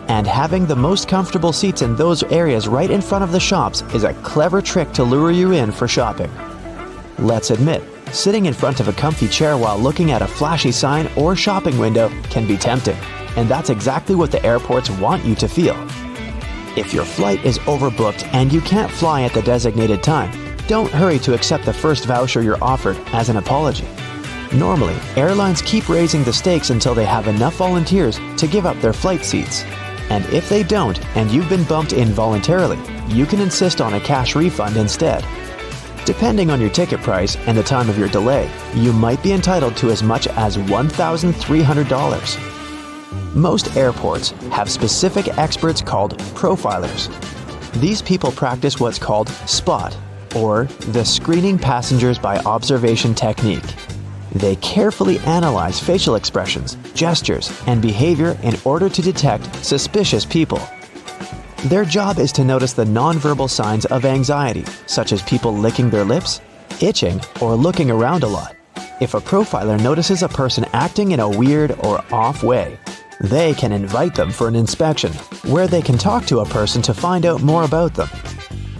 And having the most comfortable seats in those areas right in front of the shops is a clever trick to lure you in for shopping. Let's admit, sitting in front of a comfy chair while looking at a flashy sign or shopping window can be tempting, and that's exactly what the airports want you to feel. If your flight is overbooked and you can't fly at the designated time, don't hurry to accept the first voucher you're offered as an apology. Normally, airlines keep raising the stakes until they have enough volunteers to give up their flight seats. And if they don't, and you've been bumped in voluntarily, you can insist on a cash refund instead. Depending on your ticket price and the time of your delay, you might be entitled to as much as $1,300. Most airports have specific experts called profilers. These people practice what's called SPOT, or the Screening Passengers by Observation technique. They carefully analyze facial expressions, gestures, and behavior in order to detect suspicious people. Their job is to notice the nonverbal signs of anxiety, such as people licking their lips, itching, or looking around a lot. If a profiler notices a person acting in a weird or off way, they can invite them for an inspection, where they can talk to a person to find out more about them.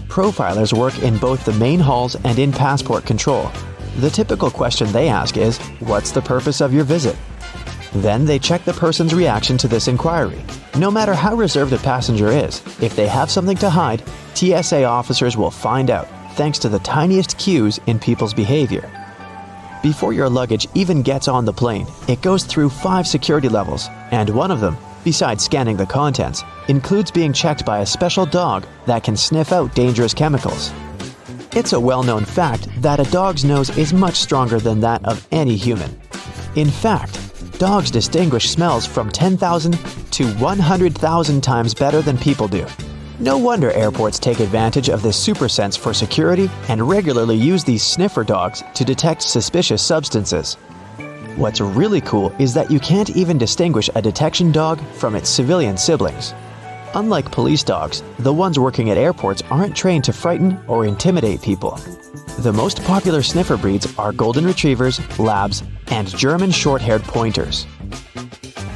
Profilers work in both the main halls and in passport control. The typical question they ask is, "What's the purpose of your visit?" Then they check the person's reaction to this inquiry. No matter how reserved a passenger is, if they have something to hide, TSA officers will find out, thanks to the tiniest cues in people's behavior. Before your luggage even gets on the plane, it goes through 5 security levels, and one of them, besides scanning the contents, includes being checked by a special dog that can sniff out dangerous chemicals. It's a well-known fact that a dog's nose is much stronger than that of any human. In fact, dogs distinguish smells from 10,000 to 100,000 times better than people do. No wonder airports take advantage of this super sense for security and regularly use these sniffer dogs to detect suspicious substances. What's really cool is that you can't even distinguish a detection dog from its civilian siblings. Unlike police dogs, the ones working at airports aren't trained to frighten or intimidate people. The most popular sniffer breeds are golden retrievers, labs, and German short-haired pointers.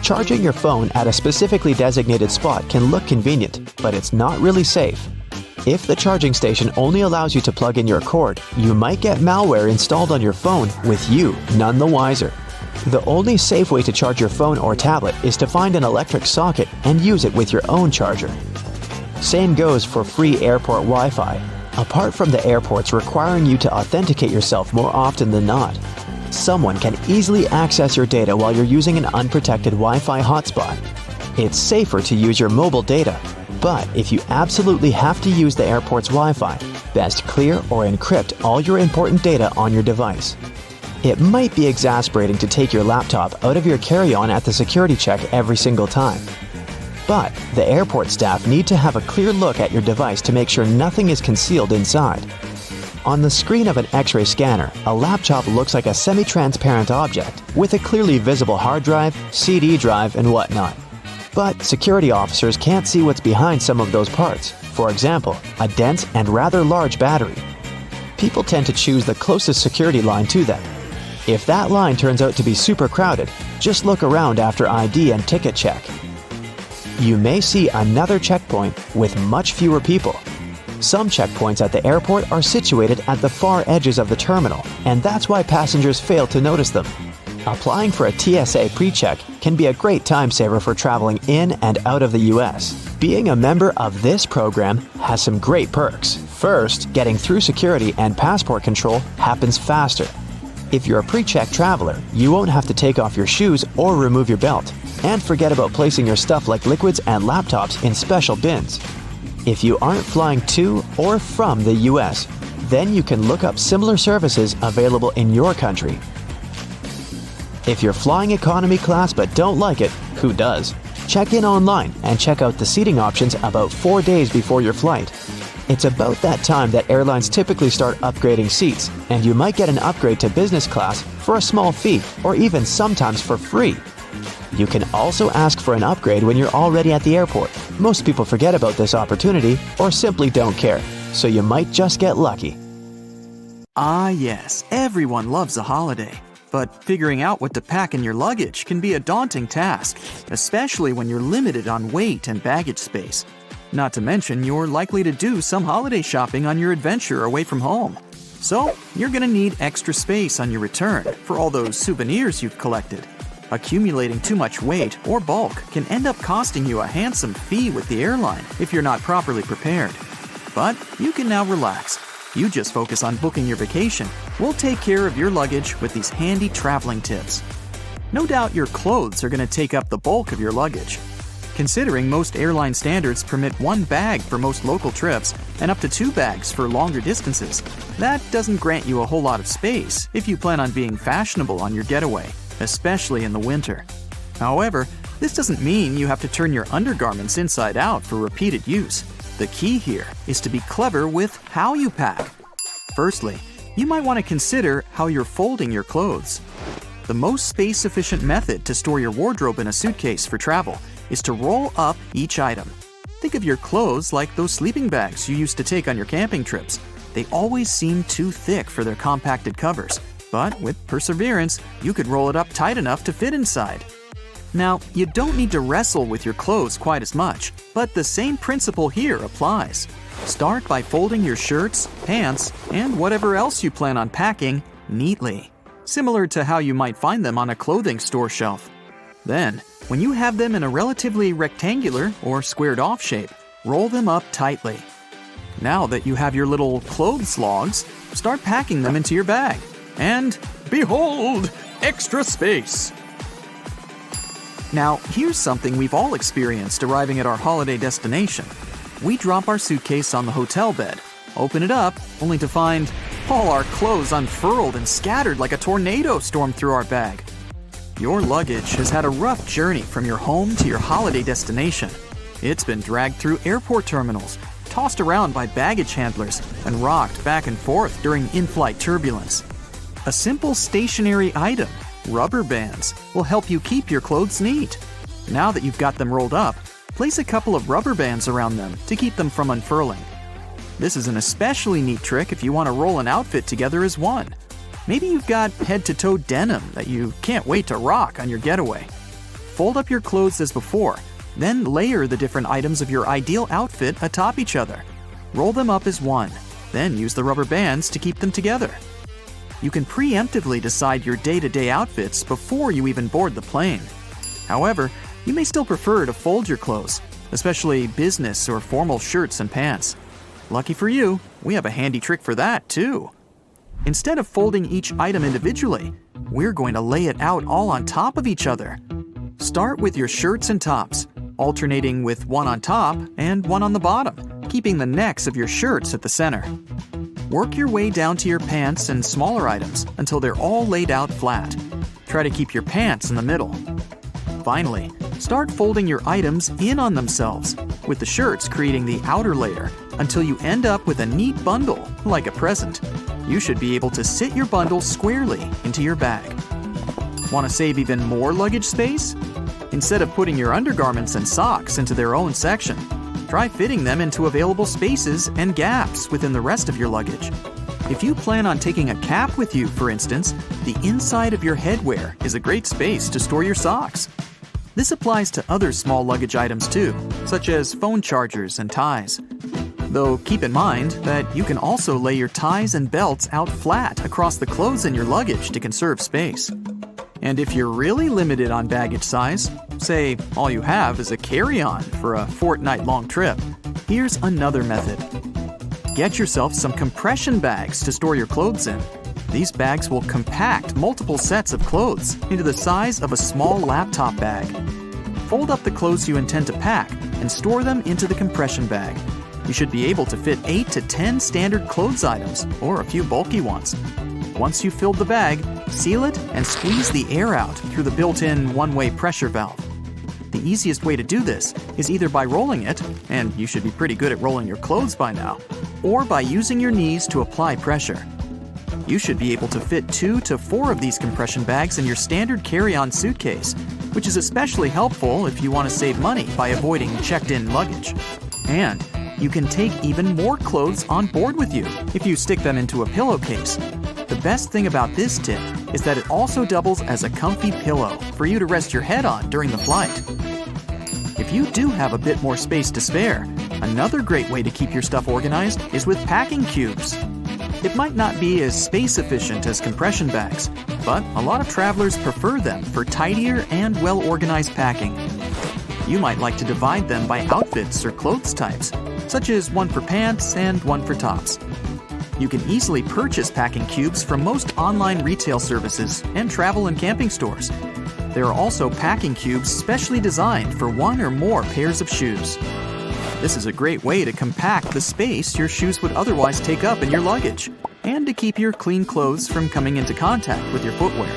Charging your phone at a specifically designated spot can look convenient, but it's not really safe. If the charging station only allows you to plug in your cord, you might get malware installed on your phone with you none the wiser. The only safe way to charge your phone or tablet is to find an electric socket and use it with your own charger. Same goes for free airport Wi-Fi. Apart from the airports requiring you to authenticate yourself more often than not, someone can easily access your data while you're using an unprotected Wi-Fi hotspot. It's safer to use your mobile data, but if you absolutely have to use the airport's Wi-Fi, best clear or encrypt all your important data on your device. It might be exasperating to take your laptop out of your carry-on at the security check every single time. But the airport staff need to have a clear look at your device to make sure nothing is concealed inside. On the screen of an X-ray scanner, a laptop looks like a semi-transparent object with a clearly visible hard drive, CD drive, and whatnot. But security officers can't see what's behind some of those parts. For example, a dense and rather large battery. People tend to choose the closest security line to them. If that line turns out to be super crowded, just look around after ID and ticket check. You may see another checkpoint with much fewer people. Some checkpoints at the airport are situated at the far edges of the terminal, and that's why passengers fail to notice them. Applying for a TSA pre-check can be a great time saver for traveling in and out of the US. Being a member of this program has some great perks. First, getting through security and passport control happens faster. If you're a pre-check traveler, you won't have to take off your shoes or remove your belt. And forget about placing your stuff like liquids and laptops in special bins. If you aren't flying to or from the US, then you can look up similar services available in your country. If you're flying economy class but don't like it, who does? Check in online and check out the seating options about 4 days before your flight. It's about that time that airlines typically start upgrading seats, and you might get an upgrade to business class for a small fee or even sometimes for free. You can also ask for an upgrade when you're already at the airport. Most people forget about this opportunity or simply don't care, so you might just get lucky. Ah yes, everyone loves a holiday. But figuring out what to pack in your luggage can be a daunting task, especially when you're limited on weight and baggage space. Not to mention, you're likely to do some holiday shopping on your adventure away from home. So, you're going to need extra space on your return for all those souvenirs you've collected. Accumulating too much weight or bulk can end up costing you a handsome fee with the airline if you're not properly prepared. But you can now relax. You just focus on booking your vacation. We'll take care of your luggage with these handy traveling tips. No doubt your clothes are going to take up the bulk of your luggage. Considering most airline standards permit 1 bag for most local trips and up to 2 bags for longer distances, that doesn't grant you a whole lot of space if you plan on being fashionable on your getaway, especially in the winter. However, this doesn't mean you have to turn your undergarments inside out for repeated use. The key here is to be clever with how you pack. Firstly, you might want to consider how you're folding your clothes. The most space-efficient method to store your wardrobe in a suitcase for travel is to roll up each item. Think of your clothes like those sleeping bags you used to take on your camping trips. They always seem too thick for their compacted covers, but with perseverance, you could roll it up tight enough to fit inside. Now, you don't need to wrestle with your clothes quite as much, but the same principle here applies. Start by folding your shirts, pants, and whatever else you plan on packing neatly, similar to how you might find them on a clothing store shelf. Then, when you have them in a relatively rectangular or squared-off shape, roll them up tightly. Now that you have your little clothes logs, start packing them into your bag. And behold, extra space! Now, here's something we've all experienced arriving at our holiday destination. We drop our suitcase on the hotel bed, open it up, only to find all our clothes unfurled and scattered like a tornado stormed through our bag. Your luggage has had a rough journey from your home to your holiday destination. It's been dragged through airport terminals, tossed around by baggage handlers, and rocked back and forth during in-flight turbulence. A simple stationary item, rubber bands, will help you keep your clothes neat. Now that you've got them rolled up, place a couple of rubber bands around them to keep them from unfurling. This is an especially neat trick if you want to roll an outfit together as one. Maybe you've got head-to-toe denim that you can't wait to rock on your getaway. Fold up your clothes as before, then layer the different items of your ideal outfit atop each other. Roll them up as one, then use the rubber bands to keep them together. you can preemptively decide your day-to-day outfits before you even board the plane. However, you may still prefer to fold your clothes, especially business or formal shirts and pants. Lucky for you, we have a handy trick for that too. Instead of folding each item individually, we're going to lay it out all on top of each other. Start with your shirts and tops, alternating with one on top and one on the bottom, keeping the necks of your shirts at the center. Work your way down to your pants and smaller items until they're all laid out flat. Try to keep your pants in the middle. Finally, start folding your items in on themselves, with the shirts creating the outer layer until you end up with a neat bundle, like a present. You should be able to sit your bundle squarely into your bag. Want to save even more luggage space? Instead of putting your undergarments and socks into their own section, try fitting them into available spaces and gaps within the rest of your luggage. If you plan on taking a cap with you, for instance, the inside of your headwear is a great space to store your socks. This applies to other small luggage items too, such as phone chargers and ties. Though keep in mind that you can also lay your ties and belts out flat across the clothes in your luggage to conserve space. And if you're really limited on baggage size, say all you have is a carry-on for a fortnight-long trip, here's another method. Get yourself some compression bags to store your clothes in. These bags will compact multiple sets of clothes into the size of a small laptop bag. Fold up the clothes you intend to pack and store them into the compression bag. You should be able to fit 8 to 10 standard clothes items or a few bulky ones. Once you've filled the bag, seal it and squeeze the air out through the built-in one-way pressure valve. The easiest way to do this is either by rolling it, and you should be pretty good at rolling your clothes by now, or by using your knees to apply pressure. You should be able to fit 2 to 4 of these compression bags in your standard carry-on suitcase, which is especially helpful if you want to save money by avoiding checked-in luggage. And you can take even more clothes on board with you if you stick them into a pillowcase. The best thing about this tip is that it also doubles as a comfy pillow for you to rest your head on during the flight. If you do have a bit more space to spare, another great way to keep your stuff organized is with packing cubes. It might not be as space efficient as compression bags, but a lot of travelers prefer them for tidier and well-organized packing. You might like to divide them by outfits or clothes types, such as one for pants and one for tops. You can easily purchase packing cubes from most online retail services and travel and camping stores. There are also packing cubes specially designed for one or more pairs of shoes. This is a great way to compact the space your shoes would otherwise take up in your luggage, and to keep your clean clothes from coming into contact with your footwear.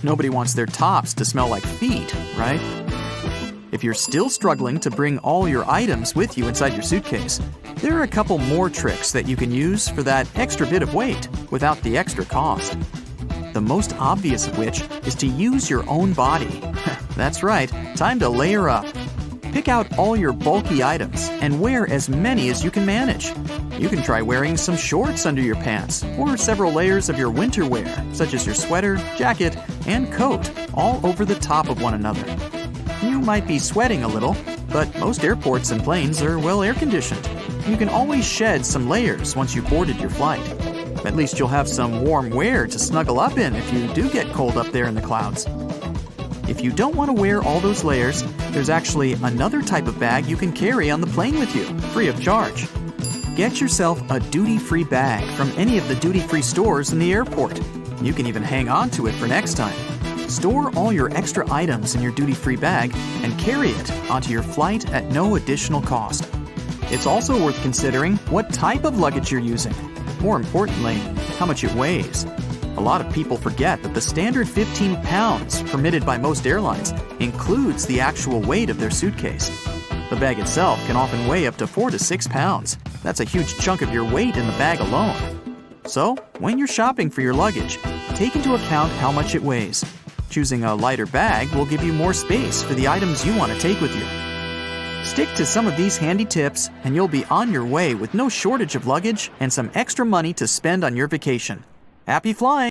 Nobody wants their tops to smell like feet, right? If you're still struggling to bring all your items with you inside your suitcase, there are a couple more tricks that you can use for that extra bit of weight without the extra cost. The most obvious of which is to use your own body. That's right, time to layer up. Pick out all your bulky items and wear as many as you can manage. You can try wearing some shorts under your pants or several layers of your winter wear, such as your sweater, jacket, and coat, all over the top of one another. You might be sweating a little, but most airports and planes are well air-conditioned. You can always shed some layers once you've boarded your flight. At least you'll have some warm wear to snuggle up in if you do get cold up there in the clouds. If you don't want to wear all those layers, there's actually another type of bag you can carry on the plane with you, free of charge. Get yourself a duty-free bag from any of the duty-free stores in the airport. You can even hang on to it for next time. Store all your extra items in your duty-free bag and carry it onto your flight at no additional cost. It's also worth considering what type of luggage you're using. More importantly, how much it weighs. A lot of people forget that the standard 15 pounds permitted by most airlines includes the actual weight of their suitcase. The bag itself can often weigh up to 4 to 6 pounds. That's a huge chunk of your weight in the bag alone. So, when you're shopping for your luggage, take into account how much it weighs. Choosing a lighter bag will give you more space for the items you want to take with you. Stick to some of these handy tips and you'll be on your way with no shortage of luggage and some extra money to spend on your vacation. Happy flying!